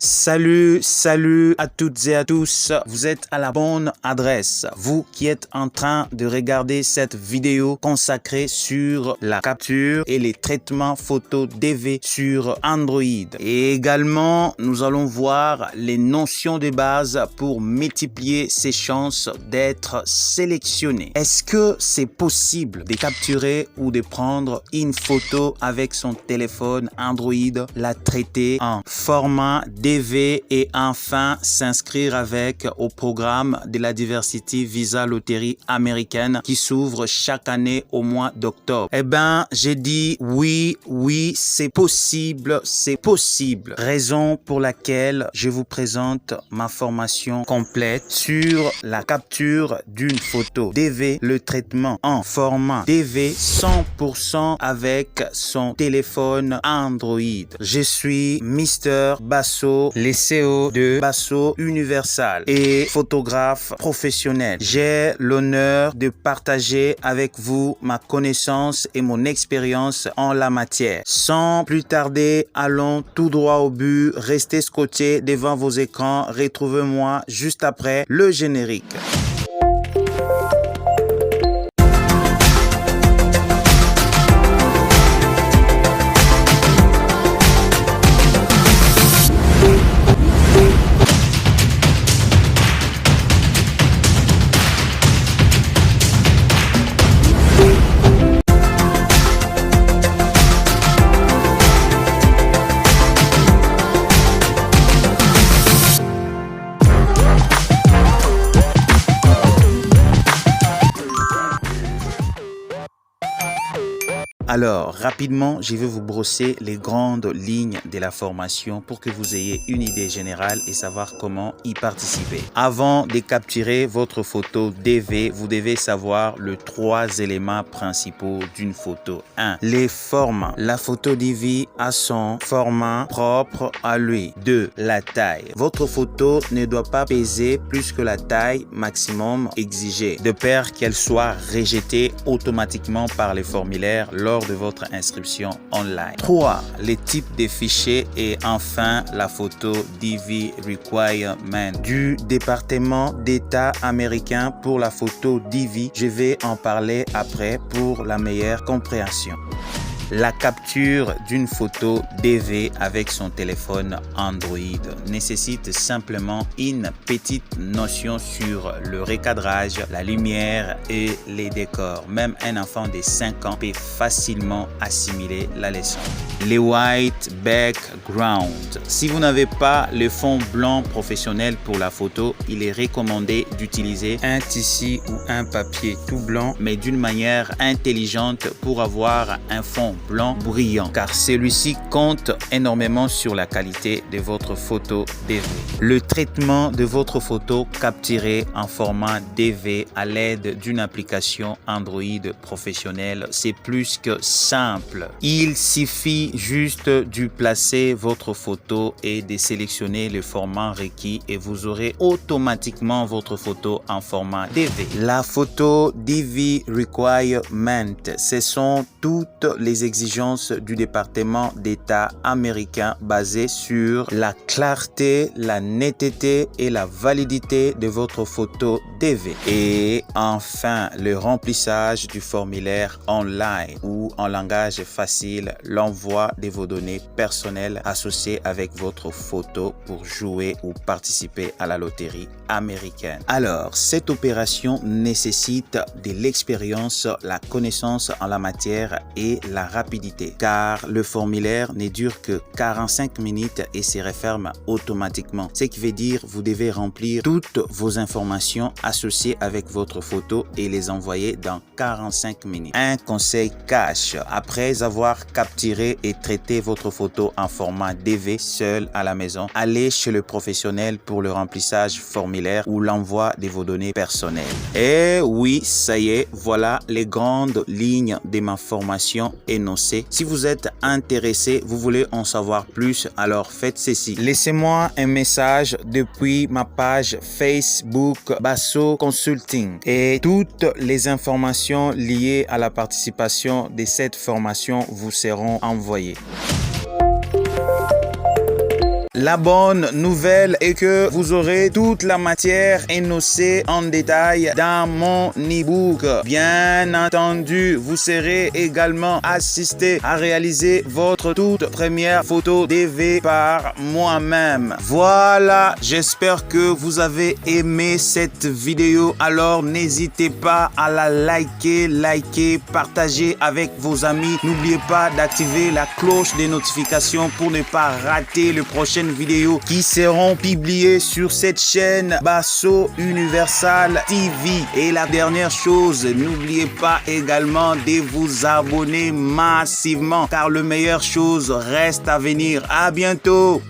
Salut à toutes et à tous, vous êtes à la bonne adresse. Vous qui êtes en train de regarder cette vidéo consacrée sur la capture et les traitements photos DV sur Android. Et également, nous allons voir les notions de base pour multiplier ses chances d'être sélectionné. Est-ce que c'est possible de capturer ou de prendre une photo avec son téléphone Android, la traiter en format DV et enfin s'inscrire avec au programme de la Diversity Visa Loterie américaine qui s'ouvre chaque année au mois d'octobre? Eh ben, j'ai dit oui, c'est possible. Raison pour laquelle je vous présente ma formation complète sur la capture d'une photo DV, le traitement en format DV 100% avec son téléphone Android. Je suis Mr. Basso, le CEO de Basso Universal et photographe professionnel. J'ai l'honneur de partager avec vous ma connaissance et mon expérience en la matière. Sans plus tarder, allons tout droit au but. Restez scotchés devant vos écrans. Retrouvez-moi juste après le générique. Alors, rapidement, je vais vous brosser les grandes lignes de la formation pour que vous ayez une idée générale et savoir comment y participer. Avant de capturer votre photo DV, vous devez savoir les 3 éléments principaux d'une photo. 1. Les formats. La photo DV a son format propre à lui. 2. La taille. Votre photo ne doit pas peser plus que la taille maximum exigée, de peur qu'elle soit rejetée automatiquement par les formulaires lors de votre inscription online. 3. Les types de fichiers et enfin la photo DV Requirement du département d'État américain pour la photo DV. Je vais en parler après pour la meilleure compréhension. La capture d'une photo DV avec son téléphone Android nécessite simplement une petite notion sur le recadrage, la lumière et les décors. Même un enfant de 5 ans peut facilement assimiler la leçon. Les white background. Si vous n'avez pas le fond blanc professionnel pour la photo, il est recommandé d'utiliser un tissu ou un papier tout blanc mais d'une manière intelligente pour avoir un fond blanc brillant car celui-ci compte énormément sur la qualité de votre photo DV. Le traitement de votre photo capturée en format DV à l'aide d'une application Android professionnelle, c'est plus que simple. Il suffit juste de placer votre photo et de sélectionner le format requis et vous aurez automatiquement votre photo en format DV. La photo DV Requirement, ce sont toutes les exigences du département d'État américain basées sur la clarté, la netteté et la validité de votre photo DV. Et enfin, le remplissage du formulaire online ou en langage facile, l'envoi de vos données personnelles associées avec votre photo pour jouer ou participer à la loterie américaine. Alors, cette opération nécessite de l'expérience, la connaissance en la matière et la rapidité, car le formulaire ne dure que 45 minutes et se referme automatiquement. Ce qui veut dire vous devez remplir toutes vos informations associées avec votre photo et les envoyer dans 45 minutes. Un conseil cash: après avoir capturé et traité votre photo en format DV seul à la maison, allez chez le professionnel pour le remplissage formulaire ou l'envoi de vos données personnelles. Et oui, ça y est, voilà les grandes lignes de ma formation énoncées. Si vous êtes intéressé, vous voulez en savoir plus, alors faites ceci. Laissez-moi un message depuis ma page Facebook Basso Consulting et toutes les informations liées à la participation de cette formation vous seront envoyées. La bonne nouvelle est que vous aurez toute la matière énoncée en détail dans mon e-book. Bien entendu, vous serez également assisté à réaliser votre toute première photo DV par moi-même. Voilà, j'espère que vous avez aimé cette vidéo. Alors n'hésitez pas à la liker, partager avec vos amis. N'oubliez pas d'activer la cloche des notifications pour ne pas rater les prochaines vidéos qui seront publiées sur cette chaîne Basso Universal TV. Et la dernière chose, n'oubliez pas également de vous abonner massivement car le meilleure chose reste à venir. À bientôt.